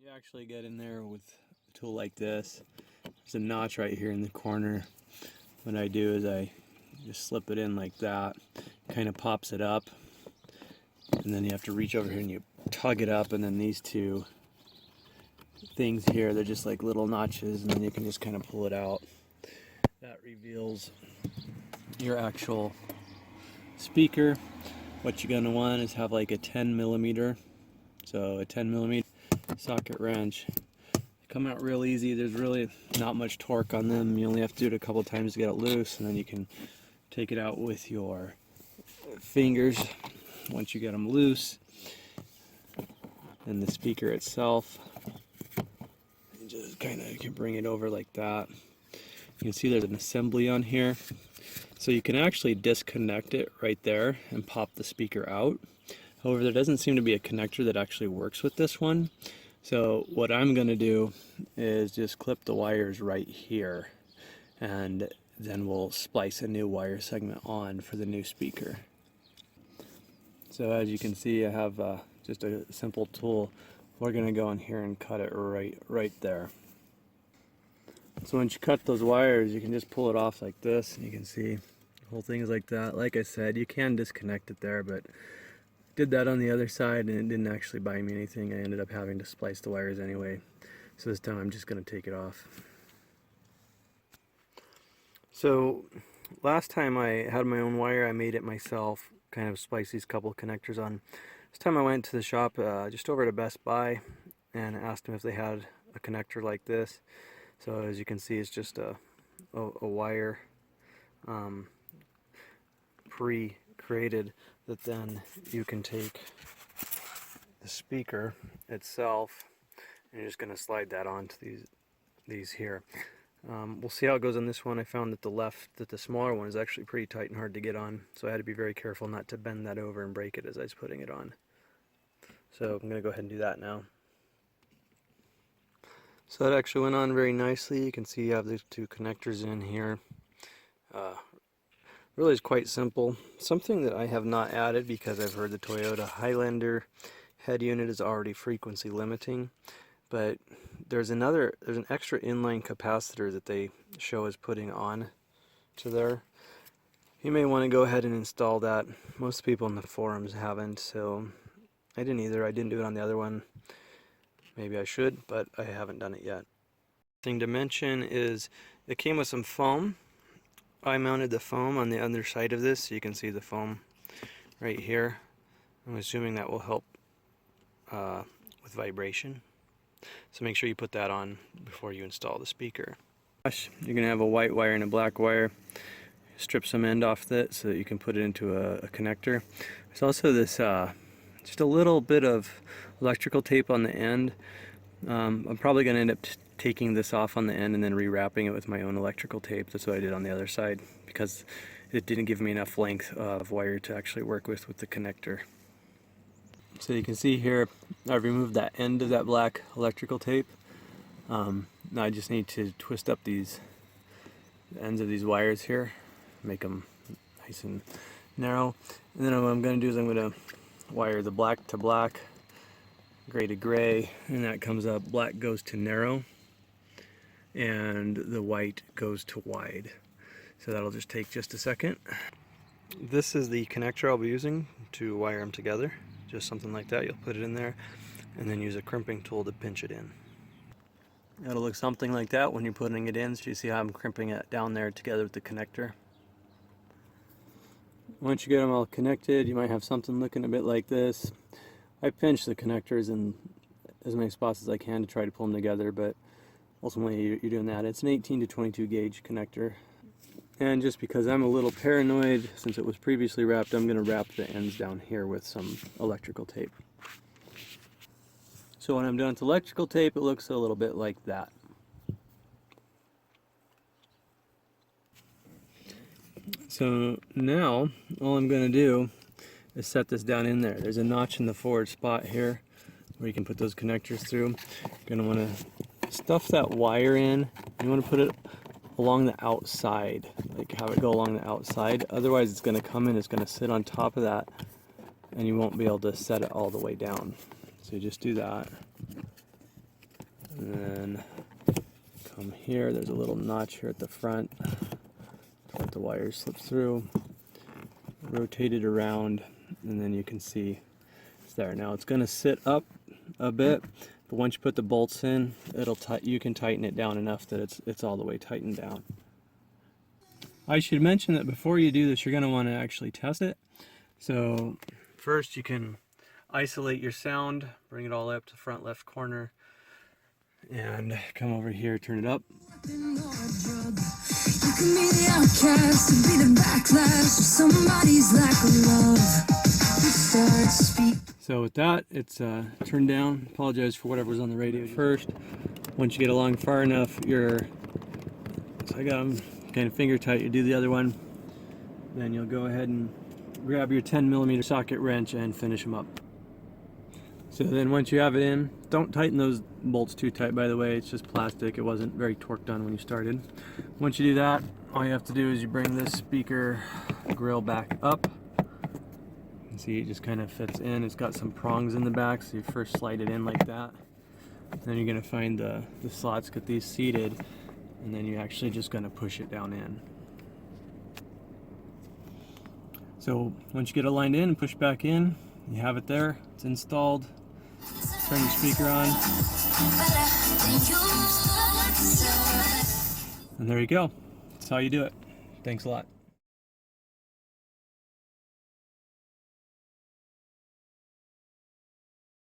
You actually get in there with a tool like this. There's a notch right here in the corner. What I do is I just slip it in like that, kind of pops it up, and then you have to reach over here and you tug it up, and then these two things here, they're just like little notches, and then you can just kind of pull it out. That reveals your actual speaker. What you're going to want is have like a 10mm, so a 10mm socket wrench. They come out real easy. There's really not much torque on them. You only have to do it a couple times to get it loose, and then you can take it out with your fingers once you get them loose. And the speaker itself, you just kind of can bring it over like that. You can see there's an assembly on here, so you can actually disconnect it right there and pop the speaker out. However, there doesn't seem to be a connector that actually works with this one. So what I'm going to do is just clip the wires right here, and then we'll splice a new wire segment on for the new speaker. So as you can see, I have just a simple tool. We're going to go in here and cut it right there. So once you cut those wires, you can just pull it off like this, and you can see the whole thing is like that. Like I said, you can disconnect it there, but did that on the other side and it didn't actually buy me anything. I ended up having to splice the wires anyway. So this time I'm just going to take it off. So last time I had my own wire, I made it myself, kind of spliced these couple connectors on. This time I went to the shop just over to Best Buy and asked them if they had a connector like this. So as you can see, it's just a wire pre-created that then you can take the speaker itself and you're just going to slide that onto these here. We'll see how it goes on this one. I found that the smaller one is actually pretty tight and hard to get on, so I had to be very careful not to bend that over and break it as I was putting it on. So I'm going to go ahead and do that now. So that actually went on very nicely. You can see you have the two connectors in here. Really is quite simple. Something that I have not added because I've heard the Toyota Highlander head unit is already frequency limiting, but there's an extra inline capacitor that they show as putting on to there. You may want to go ahead and install that. Most people in the forums haven't, so I didn't either. I didn't do it on the other one. Maybe I should, but I haven't done it yet. Thing to mention is it came with some foam. I mounted the foam on the other side of this, so you can see the foam right here. I'm assuming that will help with vibration. So make sure you put that on before you install the speaker. You're going to have a white wire and a black wire. Strip some end off that so that you can put it into a connector. There's also this just a little bit of electrical tape on the end. I'm probably going to end up taking this off on the end and then rewrapping it with my own electrical tape. That's what I did on the other side because it didn't give me enough length of wire to actually work with the connector. So you can see here I've removed that end of that black electrical tape. Now I just need to twist up these ends of these wires here, make them nice and narrow, and then what I'm going to do is I'm going to wire the black to black, gray to gray, and that comes up. Black goes to narrow and the white goes to wide. So that'll just take just a second. This is the connector I'll be using to wire them together. Just something like that. You'll put it in there and then use a crimping tool to pinch it in. It'll look something like that when you're putting it in, so you see how I'm crimping it down there together with the connector. Once you get them all connected, you might have something looking a bit like this. I pinch the connectors in as many spots as I can to try to pull them together, but ultimately you're doing that. It's an 18 to 22 gauge connector. And just because I'm a little paranoid, since it was previously wrapped, I'm going to wrap the ends down here with some electrical tape. So when I'm done with electrical tape, it looks a little bit like that. So now all I'm going to do is set this down in there. There's a notch in the forward spot here where you can put those connectors through. You're going to want to stuff that wire in. You want to put it along the outside, like have it go along the outside. Otherwise it's going to come in, it's going to sit on top of that, and you won't be able to set it all the way down. So you just do that. And then come here, there's a little notch here at the front to let the wire slip through. Rotate it around, and then you can see it's there. Now it's going to sit up a bit, but once you put the bolts in, you can tighten it down enough that it's all the way tightened down. I should mention that before you do this, you're going to want to actually test it. So first you can isolate your sound, bring it all up to the front left corner, and come over here, turn it up. You can be the outcast and be the backlash of somebody's lack of love. So with that, it's turned down. Apologize for whatever was on the radio first. Once you get along far enough, so I got them kind of finger tight. You do the other one, then you'll go ahead and grab your 10mm socket wrench and finish them up. So then once you have it in, don't tighten those bolts too tight, by the way. It's just plastic. It wasn't very torqued on when you started. Once you do that, all you have to do is you bring this speaker grill back up. You can see it just kind of fits in. It's got some prongs in the back, so you first slide it in like that. Then you're going to find the slots, get these seated, and then you're actually just going to push it down in. So once you get it lined in and push back in, you have it there. It's installed. Turn your speaker on. And there you go. That's how you do it. Thanks a lot.